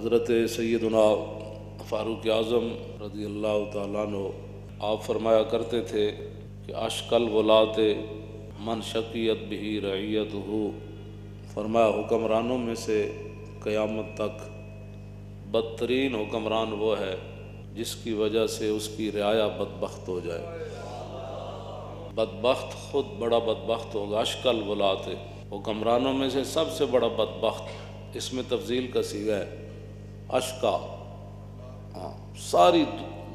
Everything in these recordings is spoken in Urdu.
حضرت سیدنا فاروق اعظم رضی اللہ تعالیٰ عنہ آپ فرمایا کرتے تھے کہ اشکل ولات من شقیت بہی رعیت ہو، فرمایا حکمرانوں میں سے قیامت تک بدترین حکمران وہ ہے جس کی وجہ سے اس کی رعایا بدبخت ہو جائے۔ بدبخت خود بڑا بدبخت ہوگا۔ اشکل ولات حکمرانوں میں سے سب سے بڑا بدبخت، اس میں تفضیل کا صیغہ ہے اشکا۔ ساری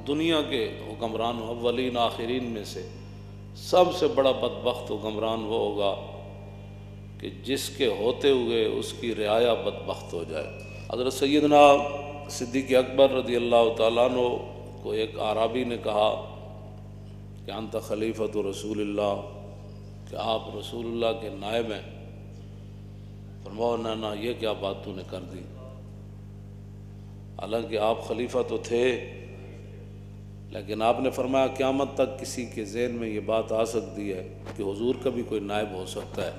دنیا کے حکمران اولین آخرین میں سے سب سے بڑا بدبخت حکمران وہ ہوگا کہ جس کے ہوتے ہوئے اس کی رعایا بدبخت ہو جائے۔ حضرت سیدنا صدیق اکبر رضی اللہ تعالیٰ عنہ کو ایک اعرابی نے کہا کہ انت خلیفۃ رسول اللہ، کہ آپ رسول اللہ کے نائب ہیں۔ فرمایا نہ یہ کیا بات تو نے کر دی، حالانکہ آپ خلیفہ تو تھے، لیکن آپ نے فرمایا قیامت تک کسی کے ذہن میں یہ بات آ سکتی ہے کہ حضور کا بھی کوئی نائب ہو سکتا ہے۔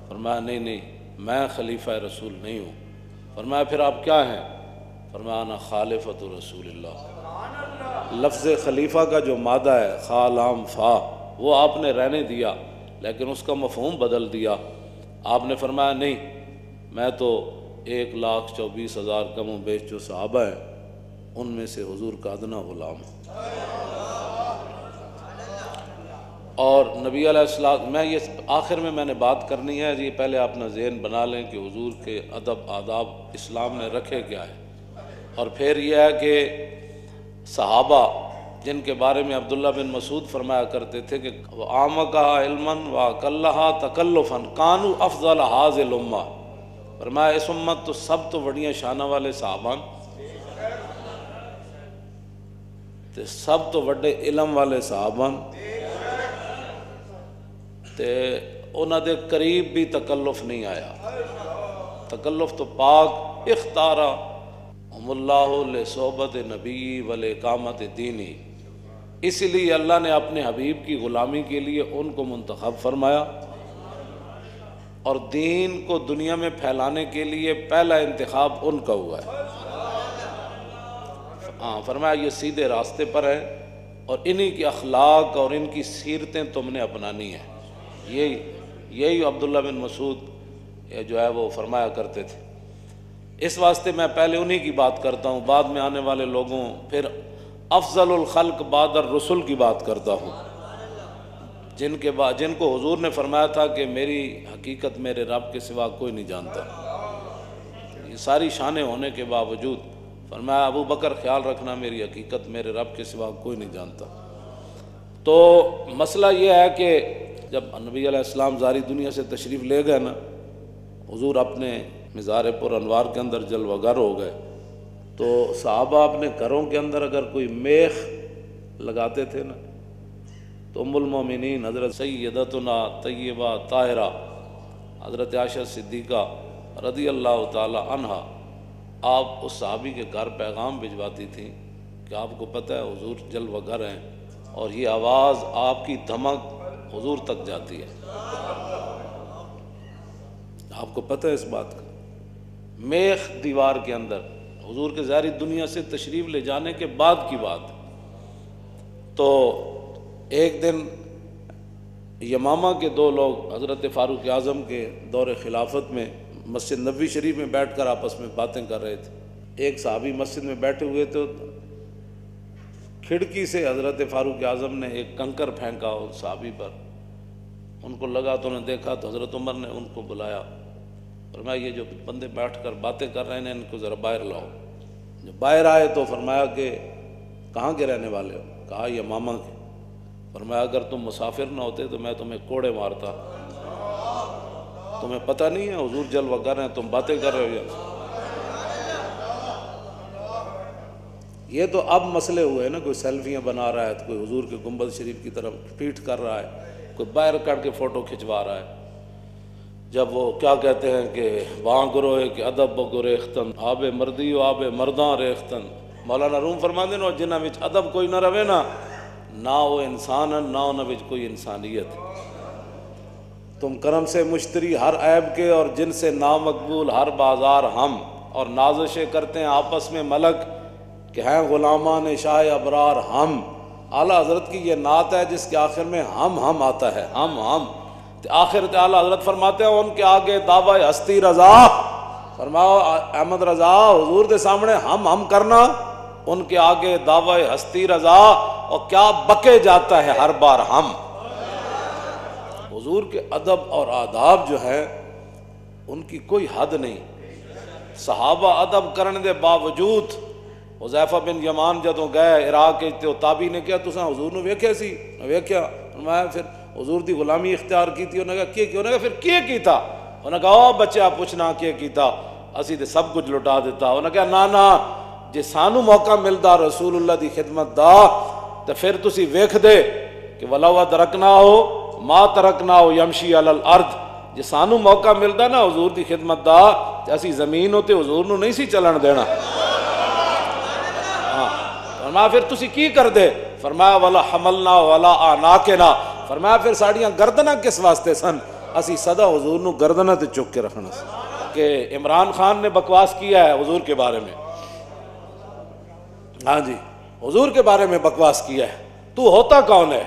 فرمایا نہیں میں خلیفہ رسول نہیں ہوں۔ فرمایا پھر آپ کیا ہیں؟ فرمایا انا خالفۃ رسول اللہ۔ لفظ خلیفہ کا جو مادہ ہے خا لام فا، وہ آپ نے رہنے دیا، لیکن اس کا مفہوم بدل دیا۔ آپ نے فرمایا نہیں، میں تو 1,24,000 کم و بیش جو صحابہ ہیں ان میں سے حضور کا ادنا غلام ہوں۔ اور نبی علیہ السلام، میں یہ آخر میں نے بات کرنی ہے، یہ پہلے اپنا ذہن بنا لیں کہ حضور کے ادب آداب اسلام نے رکھے کیا ہے، اور پھر یہ ہے کہ صحابہ جن کے بارے میں عبداللہ بن مسعود فرمایا کرتے تھے کہ وَعَامَقَهَا عِلْمًا وَأَقَلَّهَا تَكَلُّفًا كَانُوا أَفْضَلَ هَذِهِ الْأُمَّةِ۔ فرمایا اس امت تو سب تو بڑیاں شانہ والے صحابہ، تے سب تو بڑے علم والے صحابہ، تے انہاں دے قریب بھی تکلف نہیں آیا۔ تکلف تو پاک اختارا ہم اللہ لصحبت نبی ولاقامت دینی، اس لیے اللہ نے اپنے حبیب کی غلامی کے لیے ان کو منتخب فرمایا، اور دین کو دنیا میں پھیلانے کے لیے پہلا انتخاب ان کا ہوا ہے۔ فرمایا یہ سیدھے راستے پر ہے، اور انہی کے اخلاق اور ان کی سیرتیں تم نے اپنانی ہیں۔ یہی عبداللہ بن مسعود جو ہے وہ فرمایا کرتے تھے۔ اس واسطے میں پہلے انہی کی بات کرتا ہوں، بعد میں آنے والے لوگوں، پھر افضل الخلق بعد الرسل کی بات کرتا ہوں، جن کو حضور نے فرمایا تھا کہ میری حقیقت میرے رب کے سوا کوئی نہیں جانتا۔ یہ ساری شانیں ہونے کے باوجود فرمایا ابو بکر خیال رکھنا میری حقیقت میرے رب کے سوا کوئی نہیں جانتا۔ تو مسئلہ یہ ہے کہ جب نبی علیہ السلام زاری دنیا سے تشریف لے گئے نا، حضور اپنے مزار پر انوار کے اندر جلوہ گر ہو گئے، تو صحابہ اپنے گھروں کے اندر اگر کوئی میخ لگاتے تھے نا، تو ام المومنین حضرت سیدتنا طیبہ طاہرہ حضرت عائشہ صدیقہ رضی اللہ تعالی عنہا، آپ اس صحابی کے گھر پیغام بھجواتی تھیں کہ آپ کو پتہ ہے حضور جلوہ گر ہیں، اور یہ آواز آپ کی دھمک حضور تک جاتی ہے۔ آپ کو پتہ ہے اس بات کا؟ میخ دیوار کے اندر، حضور کے ظاہری دنیا سے تشریف لے جانے کے بعد کی بات۔ تو ایک دن یمامہ کے دو لوگ حضرت فاروق اعظم کے دور خلافت میں مسجد نبوی شریف میں بیٹھ کر آپس میں باتیں کر رہے تھے۔ ایک صحابی مسجد میں بیٹھے ہوئے تو کھڑکی سے حضرت فاروق اعظم نے ایک کنکر پھینکا اس صحابی پر، ان کو لگا تو انہوں نے دیکھا تو حضرت عمر نے ان کو بلایا، فرمایا یہ جو بندے بیٹھ کر باتیں کر رہے ہیں ان کو ذرا باہر لاؤ۔ جب باہر آئے تو فرمایا کہ کہاں کے رہنے والے ہو؟ کہا یمامہ کے۔ فرمایا اگر تم مسافر نہ ہوتے تو میں تمہیں کوڑے مارتا، تمہیں پتہ نہیں ہے حضور جلوہ گر ہیں، تم باتیں کر رہے ہو۔ یہ تو اب مسئلے ہوئے نا، کوئی سیلفیاں بنا رہا ہے، کوئی حضور کے گنبد شریف کی طرف پیٹ کر رہا ہے، کوئی باہر کر کے فوٹو کھنچوا رہا ہے۔ جب وہ کیا کہتے ہیں کہ وہاں گروہ کہ ادب گریختن آب مردی و آب مرداں ریختن، مولانا روم فرما دے نا جنہاں وچ ادب کوئی نہ رہے نا، نہ وہ انسان نہ انہاں وچ کوئی انسانیت۔ تم کرم سے مشتری ہر عیب کے، اور جن سے نامقبول ہر بازار ہم، اور نازشیں کرتے ہیں آپس میں ملک کہ ہیں غلامان شاہ ابرار ہم. اعلیٰ حضرت کی یہ نعت ہے جس کے آخر میں ہم آتا ہے. ہم آخر اعلیٰ حضرت فرماتے ہیں ان کے آگے دعویٰ ہستی رضا. فرماؤ احمد رضا حضور کے سامنے ہم کرنا، ان کے آگے دعویٰ ہستی رضا، اور کیا بکے جاتا ہے ہر بار ہم. حضور کے ادب اور آداب جو ہے ان کی کوئی حد نہیں. صحابہ ادب کرنے دے باوجود حذیفہ بن یمان جدوں گئے عراق تے تابعی نے کہا تساں حضور نو ویکھیا سی؟ ویکھیا. فرمایا پھر حضور دی غلامی اختیار کیتی؟ انہوں نے کہا کی؟ انہوں نے کہا پھر کی کیتا؟ انہوں نے کہا او بچہ پوچھنا کی کیتا، اسی تے سب کچھ لٹا دیتا. انہوں نے کہا نا جے سانو موقع ملدا رسول اللہ دی خدمت دا تے پھر تسی ویکھ دے کہ ولو ادرکنا ہو ما ترکنا ہو یمشی علی الارض. جے سانو موقع ملدا نا حضور دی خدمت دا تے اسی زمین تے حضور نو نہیں سی چلن دینا. فرمایا پھر تسی کی کر دے؟ فرمایا ولا حملنا ولا آناکنا. فرمایا پھر ساڑیاں گردناں کس واسطے سن؟ اسی صدا حضور نو گردناں تے چک کے رکھنا سی. کہ عمران خان نے بکواس کیا ہے حضور کے بارے میں. ہاں جی حضور کے بارے میں بکواس کیا ہے. تو ہوتا کون ہے؟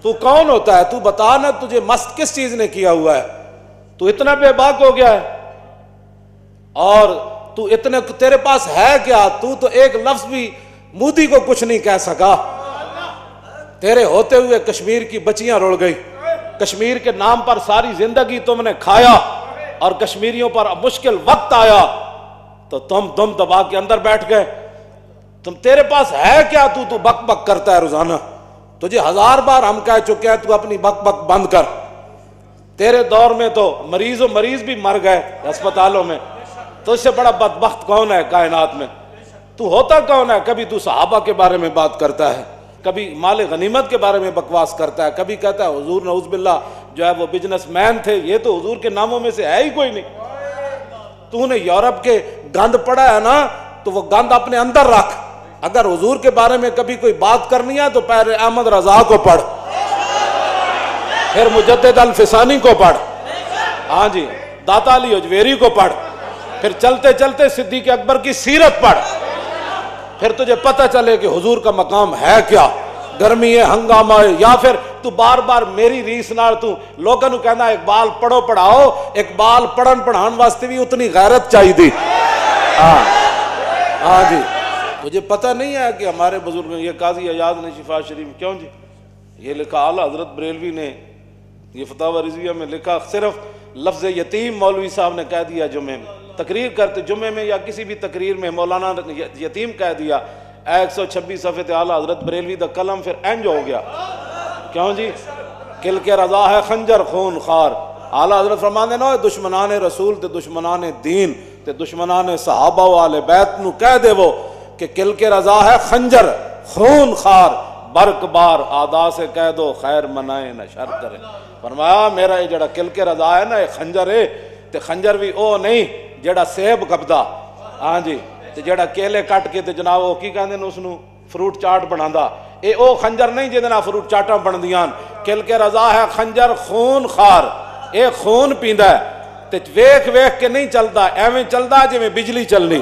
تو کون ہوتا ہے؟ تو بتا نا تجھے مست کس چیز نے کیا ہوا ہے؟ تو اتنا بے باک ہو گیا ہے اور تو اتنے تیرے پاس ہے کیا؟ تو ایک لفظ بھی مودی کو کچھ نہیں کہہ سکا. تیرے ہوتے ہوئے کشمیر کی بچیاں رڑ گئی. کشمیر کے نام پر ساری زندگی تم نے کھایا اور کشمیریوں پر مشکل وقت آیا تو تم دم دبا کے اندر بیٹھ گئے. تیرے پاس ہے کیا؟ تو بک بک کرتا ہے روزانہ. تجھے 1000 بار ہم کہہ چکے ہیں تو اپنی بک بک بند کر. تیرے دور میں تو مریض بھی مر گئے ہسپتالوں میں. تو اس سے بڑا بدبخت کون ہے کائنات میں؟ تو ہوتا کون ہے؟ کبھی تو صحابہ کے بارے میں بات کرتا ہے، کبھی مال غنیمت کے بارے میں بکواس کرتا ہے، کبھی کہتا ہے حضور نعوذ باللہ جو ہے وہ بزنس مین تھے. یہ تو حضور کے ناموں میں سے ہے ہی کوئی نہیں. تو نے یورپ کے گند پڑا ہے نا تو وہ گند اپنے اندر رکھ. اگر حضور کے بارے میں کبھی کوئی بات کرنی ہے تو پہلے احمد رضا کو پڑھ، پھر مجدد الفسانی کو پڑھ، ہاں جی داتا علی اجویری کو پڑھ، پھر چلتے چلتے صدیق اکبر کی سیرت پڑھ. پھر تجھے پتہ چلے کہ حضور کا مقام ہے کیا. گرمی ہے، ہنگامہ ہے، یا پھر تو بار بار میری ریس نال تو لوگوں نو کہنا اقبال پڑھو پڑھاؤ. اقبال پڑھن پڑھان واسطے بھی اتنی غیرت چاہیے تھی. ہاں جی تجھے پتہ نہیں ہے کہ ہمارے بزرگ یہ قاضی ایاز نے شفا شریف کیوں جی یہ لکھا اعلیٰ حضرت بریلوی نے یہ فتاوی رضویہ میں لکھا، صرف لفظ یتیم مولوی صاحب نے کہہ دیا جمعے میں تقریر کرتے، جمعے میں یا کسی بھی تقریر میں مولانا یتیم کہہ دیا. 126 صفحے تے اعلیٰ حضرت بریلوی دا قلم پھر انج ہو گیا. کیوں جی؟ کل کے رضا ہے خنجر خون خار. اعلیٰ حضرت فرماندے نا دشمنان رسول تے دشمنان دین تے دشمنان صحابہ و آل بیت نو کہہ دے وہ کہ کل کے رضا ہے خنجر خون خار، برق بار آدا سے کہہ دو خیر منائے نہ شر کرے. فرمایا میرا یہ جڑا کل کے رضا ہے نا یہ خنجر ہے تے خنجر بھی او نہیں جڑا سیب کپدا، ہاں جی تے جڑا کیلے کٹ کے تے جناب وہ کی کہندے نے اس نو فروٹ چاٹ بناندا. اے او خنجر نہیں جے نال فروٹ چاٹاں بندیاں. کل کے رضا ہے خنجر خون خار، اے خون پیندا ہے تے ویکھ ویکھ کے نہیں چلدا، ایویں چلدا جویں بجلی چلنی.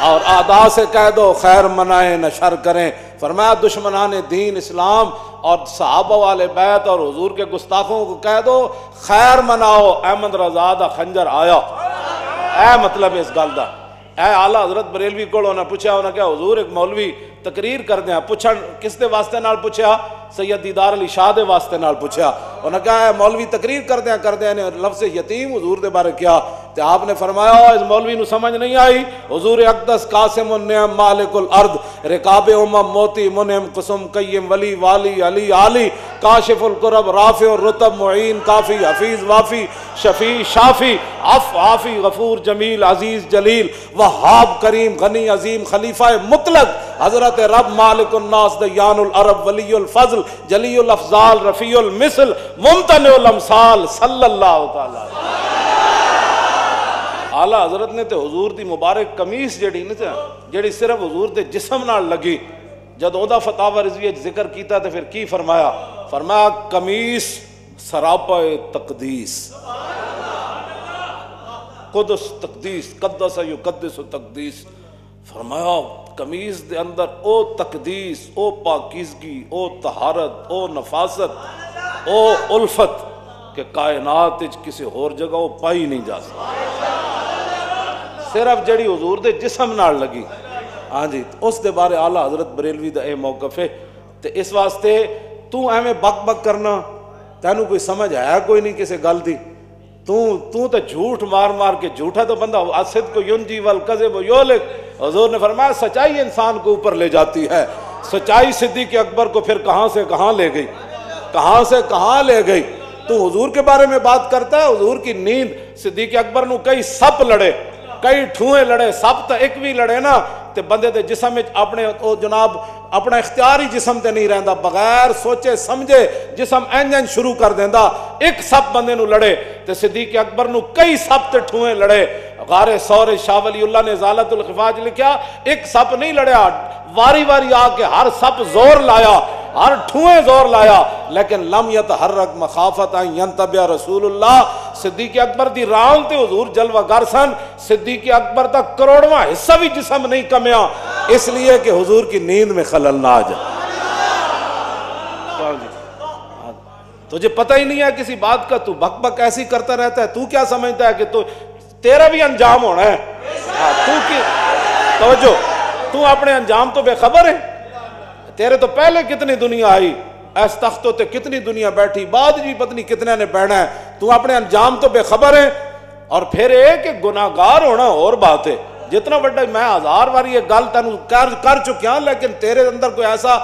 اور آدا سے کہہ دو خیر منائیں نہ شر کریں. فرمایا دشمنان دین اسلام اور صحابہ والے بیت اور حضور کے گستاخوں کو کہہ دو خیر مناؤ، احمد رضا دا خنجر آیا. اے مطلب اس گل دا. اے اعلیٰ حضرت بریلوی کو انہوں نے پوچھا، انہوں نے کہا حضور ایک مولوی تقریر کر دیا. پوچھا کس دے واسطے نال پوچھا؟ سید دیدار علی شاہ دے واسطے نال پوچھا. انہوں نے کہا اے مولوی تقریر کر دیا نے لفظ یتیم حضور دے بارے کیا. تو آپ نے فرمایا اس مولوی نو سمجھ نہیں آئی. حضور اقدس قاسم النعم مالک الارض رکاب امم موتی منعم قسم قیم ولی والی علی عالی کاشف القرب رافع الرتب معین کافی حفیظ وافی شفیع شافی عف عافی غفور جمیل عزیز جلیل وہاب کریم غنی عظیم خلیفہ مطلق حضرت رب مالک الناس دیان العرب ولی الفضل جلی الافضال رفیع المثل ممتنع الامثال صلی اللہ تعالی. اعلیٰ حضرت نے تے حضور دی مبارک قمیص جڑی صرف حضور دے جسم نال لگی جد او دا فتاوی رضویہ ذکر کیتا تے پھر کی فرمایا؟ فرمایا قمیص سراپا تقدیس. قدس تقدیس، قدس یقدس و تقدیس. فرمایا قمیض دے اندر او تقدیس، او پاکیزگی، او طہارت، او نفاست، او الفت کہ کائنات کسی اور جگہ وہ پائی نہیں جا سکتی، صرف جڑی حضور دے جسم نال لگی. ہاں جی، اس دے بارے اعلیٰ حضرت بریلوی دا اے موقف ہے. تے اس واسطے تو ایویں بک بک کرنا، تینوں کوئی سمجھ آیا کوئی نہیں کسی گل دی. تو جھوٹ مار مار کے، جھوٹا تو بندہ الصدق ینجی والکذب یہلک. حضور نے فرمایا سچائی انسان کو اوپر لے جاتی ہے. سچائی صدیق اکبر کو پھر کہاں سے کہاں لے گئی، کہاں سے کہاں لے گئی. تو حضور کے بارے میں بات کرتا ہے، حضور کی نیند صدیق اکبر نو کئی سپ لڑے، کئی ٹھوئے لڑے، سپ تو ایک بھی لڑے نا تے بندے دے جسم وچ اپنے او جناب اپنا اختیاری جسم تے نہیں رہندا، بغیر سوچے سمجھے جسم انجن شروع کر دیندا. ایک سپ بندے نو لڑے تے صدیق اکبر نو کئی سپ تے ٹھوئے لڑے. غار سور شاہ ولی اللہ نے ازالۃ الخفاج لکھیا، ایک سپ نہیں لڑیا، واری واری آ کے ہر سپ زور لایا، ہر ٹھوئے زور لایا، لیکن لم یتحرک مخافت ان ینتبہ رسول اللہ. صدیق اکبر دی ران تے حضور جلوہ گر سن. صدیق اکبر دا کروڑواں حصہ بھی جسم نہیں کمیا، اس لیے کہ حضور کی نیند میں خلل نہ آ جائے. تجھے پتہ ہی نہیں ہے کسی بات کا، تو بک بک ایسی کرتا رہتا ہے. تو کیا سمجھتا ہے کہ تو تیرا بھی انجام ہونا ہے؟ تو کی توجہ، تو اپنے انجام تو بے خبر ہے. تیرے تو پہلے کتنی دنیا آئی، اس تختوں تے کتنی دنیا بیٹھی، بعد جی پتنی کتنے نے بیٹھنا ہے. تو اپنے انجام تو بے خبر ہے. اور پھر ایک کہ گناہگار ہونا اور بات ہے. جتنا بڑا میں ہزار باری یہ گل تینوں کر چکیا، لیکن تیرے اندر کوئی ایسا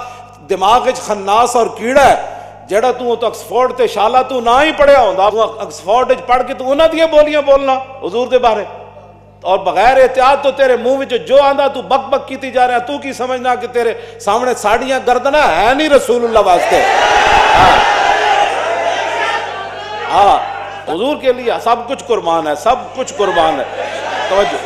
دماغ خناس اور کیڑا ہے جڑا تو آکسفورڈ تے شالا تو نہ ہی پڑھیا ہوندا، تو آکسفورڈ وچ پڑھ کے تو انہاں دی بولیاں بولنا حضور دے بارے، اور بغیر احتیاط تو تیرے منہ وچ جو آندا تو بک بک کیتی جا رہا. تو کی سمجھنا کہ تیرے سامنے ساڑیاں گردنا ہے نہیں رسول اللہ واسطے. ہاں حضور کے لیے سب کچھ قربان ہے، سب کچھ قربان ہے. توجہ،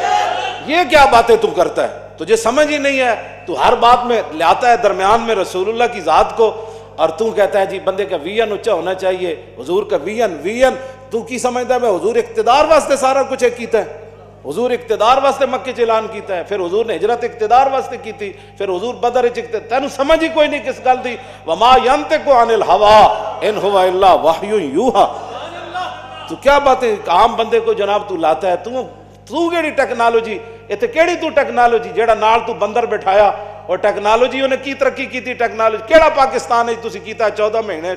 یہ کیا باتیں تو کرتا ہے؟ تجھے سمجھ ہی نہیں ہے. تو ہر بات میں لاتا ہے درمیان میں رسول اللہ کی ذات کو، اور تو کہتا ہے جی بندے کا وین اونچا ہونا چاہیے، حضور کا وین. تو کی سمجھتا ہے میں حضور اقتدار واسطے سارا کچھ کیتا ہے؟ حضور اقتدار واسطے مکے اعلان کیتا ہے، پھر حضور نے ہجرت اقتدار واسطے کی تھی، پھر حضور بدر اقتدار. تینوں سمجھ ہی کوئی نہیں کس گل دی. وما ینطق عن الہوی ان ہوا الا وحی یوحی. تو کیا باتیں عام بندے کو جناب تو لاتا ہے؟ تو کیڑی ٹیکنالوجی اتنے، کیڑی تو ٹیکنالوجی جیڑا نال تو بندر بٹھایا، اور ٹیکنالوجی انہیں کی ترقی کی تھی؟ ٹیکنالوجی کیڑا پاکستان ہے تسی کیتا 14 مہینے؟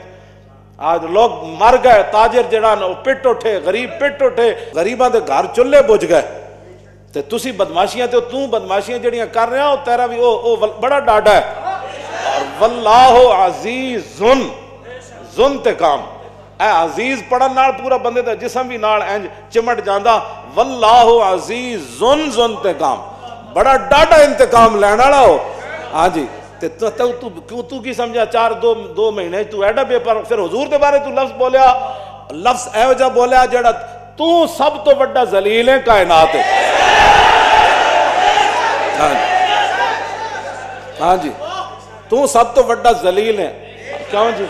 آج لوگ مر گئے، تاجر جڑا پٹ اٹھے، غریب پٹ اٹھے، غریباں دے گھر چولہے بجھ گئے. تے تسی بدماشیاں تے تو بدماشیاں جڑیاں کر رہے ہو، تیرا بھی او بڑا ڈاڈا ہے. اور واللہ عزیز ذو انتقام. اے عزیز پڑھن نال پورا بندے دا جسم بھی نال انج چمٹ جاندا. واللہ عزیز ذو انتقام، بڑا ڈاڈا انتقام لینے والا ہو. ہاں جی، تو کی سمجھا 2 مہینے تو ایڈا پیپر. پھر حضور دے بارے تو لفظ بولیا، لفظ ایو جا بولیا جڑا تو سب تو بڑا ذلیل ہے کائنات ہے. ہاں جی، تو سب تو بڑا ذلیل ہے. کیوں جی؟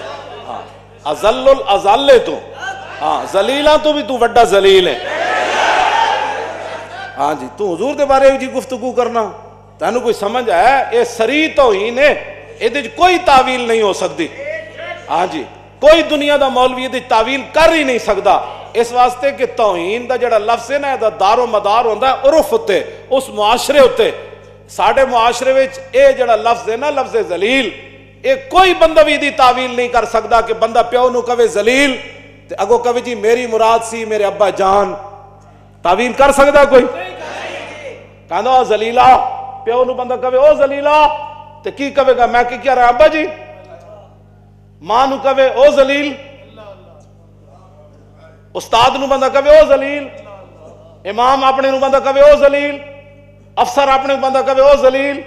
ہاں ازل الازل تو، ہاں ذلیلاں تو بھی تو بڑا ذلیل ہے. ہاں جی، تو حضور دے بارے جی گفتگو کرنا، تینوں کوئی سمجھ آیا؟ یہ سری توہین ہے، یہ کوئی تعویل نہیں ہو سکتی. ہاں جی، کوئی دنیا دا مولوی یہ تعویل کر ہی نہیں سکتا. اس واسطے کہ توہین دا جڑا لفظ ہے نا، دا دار و مدار ہوتا ہے عرف ہوتے، اس معاشرے ہوتے. ساڑھے معاشرے وچ اے جڑا لفظ ہے نا، لفظ ذلیل، اے کوئی بندہ بھی دی تعویل نہیں کر سکتا کہ بندہ پیو نو کہے ذلیل تے اگو کہے جی میری مراد سی میرے ابا جان. تعویل کر سکتا کوئی؟ کہنا ذلیلا، پیو نو بندہ کہے او ذلیلا تے کی کہے گا؟ میں کی کیا رہا ابا جی. ماں نو کہے او ذلیل، استاد نو بندہ کہے او ذلیل، امام اپنے نو بندہ کہے او ذلیل، افسر اپنے بندہ کہے او ذلیل.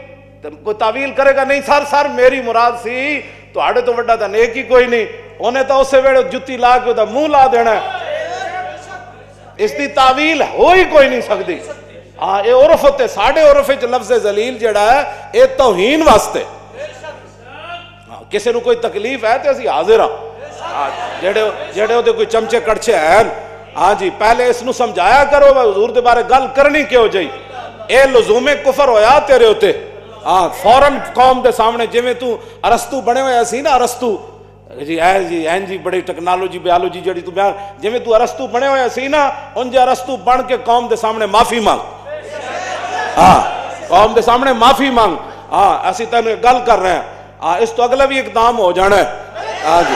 کوئی تعویل کرے گا نہیں. سر میری مراد سی تو آڑے تو وڈا تا نیک ہی کوئی نہیں، انہیں تو اسے ویڑے جتی لا کے منہ لا دینا ہے. اس دی تعویل ہو ہی کوئی نہیں سکتی. ہاں اے عرف ہوتے، ساڑھے عرف وچ لفظ ذلیل جڑا ہے اے توہین واسطے. کسی نو کوئی تکلیف ہے تے اسی حاضر ہاں، جڑے ہوتے کوئی چمچے کڑچے ہیں. ہاں جی پہلے اس نو سمجھایا کرو حضور دے بارے گل کرنی کیوں جائی اے لزوم کفر ہویا تیرے ہوتے ہاں فوراً قوم دے سامنے جویں تو ارسطو بنے ہوئے سی نا ارسطو جی بڑی ٹیکنالوجی بیالوجی جڑی تو بیان جویں تو ارسطو بنے ہوئے سی نا ان جے ارسطو بن کے قوم دے سامنے معافی مانگ ہاں قوم دے سامنے معافی مانگ ہاں اسی تینوں گل کر رہے ہیں ہاں اس تو اگلا بھی اقدام ہو جانا ہے ہاں جی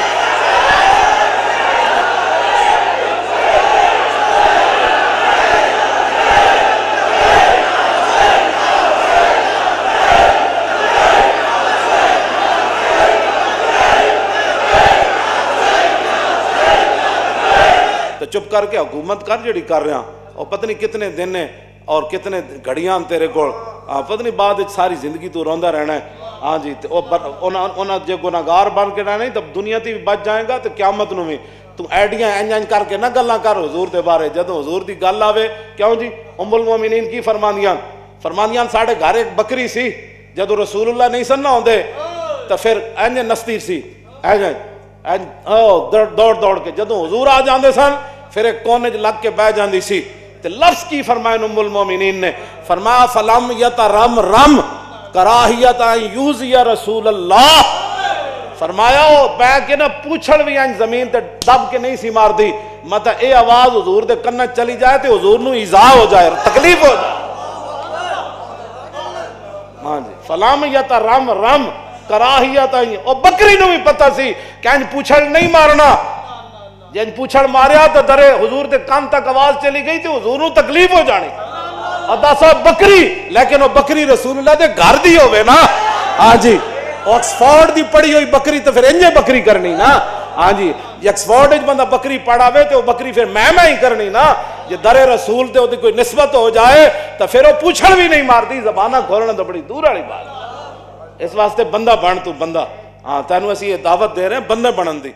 چپ کر کے حکومت کر جڑی کر رہا اور پتہ نہیں کتنے دن نے اور کتنے گھڑیاں تیرے کو پتہ نہیں بعد ساری زندگی تو روندہ رہنا ہے ہاں جی انہاں جے گناہگار بن کے رہنا تو دنیا تی بھی بچ جائے گا تو قیامت نو بھی تو ایڈیاں انج کر کے نہ گلاں کر حضور دے بارے جدوں حضور دی گل آوے کیوں جی ام المومنین کی فرماندیاں ساڑھے گھر ایک بکری سی جدوں رسول اللہ نہیں سن نہ ہوندے تو پھر انج نستی سی دوڑ کے جدوں حضور آ جاندے سن پھر ایک کونے لگ کے بہ جاندی سی تے لفظ کی فرمائے ام المومنین نے فرمایا فلم یترم رم کراہیت ان یوزی رسول اللہ فرمایا وہ بہ کے نہ پوچھڑ بھی ان زمین تے دب کے نہیں سی مار دی مطلب اے آواز حضور دے کنن چلی جائے تے حضور نو ایذا ہو جائے تکلیف ہو جائے ہاں جی فلم یترم رم کراہیت ان او بکری نو بھی پتہ سی کہ ان پوچھڑ نہیں مارنا جن پوچھڑ ماریا تو درے حضور دے کان تک آواز چلی گئی تو حضور نو تکلیف ہو جانی ادا صاحب بکری لیکن وہ بکری رسول اللہ دے گھر دی ہوئے نا ہاں جی آکسفورڈ دی پڑھی ہوئی بکری تو پھر انجے بکری کرنی نا ہاں جی آکسفورڈ وچ بندہ بکری پڑھاوے تو وہ بکری پھر میں ہی کرنی نا جے درے رسول تے وہ کوئی نسبت ہو جائے تو پھر وہ پوچھڑ بھی نہیں مار دی زبانہ کھولنا تو بڑی دور والی بات اس واسطے بندہ بن تو بندہ ہاں تینوں اسی یہ دعوت دے رہے ہیں بندے بنن دی